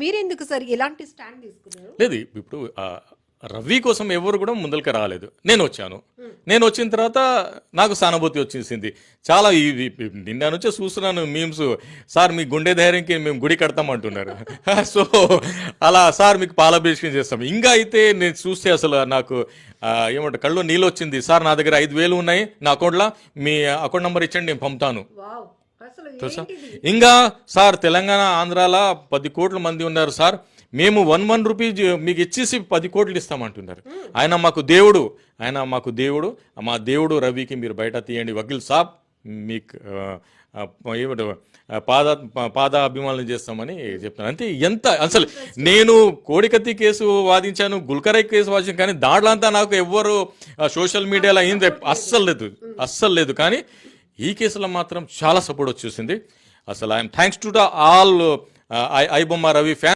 మీరెందుకు సార్ ఇలాంటి స్టాండ్ తీసుకున్నారు? లేదు ఇప్పుడు రవి కోసం ఎవరు కూడా ముందరికి రాలేదు. నేను వచ్చాను. నేను వచ్చిన తర్వాత నాకు సానుభూతి వచ్చేసింది. చాలా ఇది నిన్న నుంచే చూస్తున్నాను మీమ్స్, సార్ మీ గుండె ధైర్యంకి మేము గుడి కడతామంటున్నారు. సో అలా సార్ మీకు పాలాభిషేకం చేస్తాం. ఇంకా అయితే నేను చూస్తే అసలు నాకు ఏమంటారు కళ్ళు నీళ్ళు వచ్చింది. సార్ నా దగ్గర 5,000 ఉన్నాయి నా అకౌంట్లో, మీ అకౌంట్ నెంబర్ ఇచ్చండి నేను పంపుతాను. వావ్! అసలు తెలుసా? ఏంటిది? ఇంకా సార్ తెలంగాణ ఆంధ్రాలో 10 కోట్ల మంది ఉన్నారు సార్, మేము 1 రూపీ మీకు ఇచ్చేసి 10 కోట్లు ఇస్తామంటున్నారు. ఆయన మాకు దేవుడు, మా దేవుడు రవికి మీరు బయట తీయండి వకీల్ సాబ్, మీకు ఏమిటి పాద అభిమానులు చేస్తామని చెప్తాను. అంతే. ఎంత అసలు నేను కోడికత్తి కేసు వాదించాను, గుల్కరై కేసు వాదించాను, కానీ దాంట్లో అంతా నాకు ఎవ్వరు సోషల్ మీడియాలో అయింది అస్సలు లేదు. కానీ ఈ కేసులో మాత్రం చాలా సపోర్ట్ వచ్చేసింది. అసలు I'm thanks to the all iBomma Ravi fan.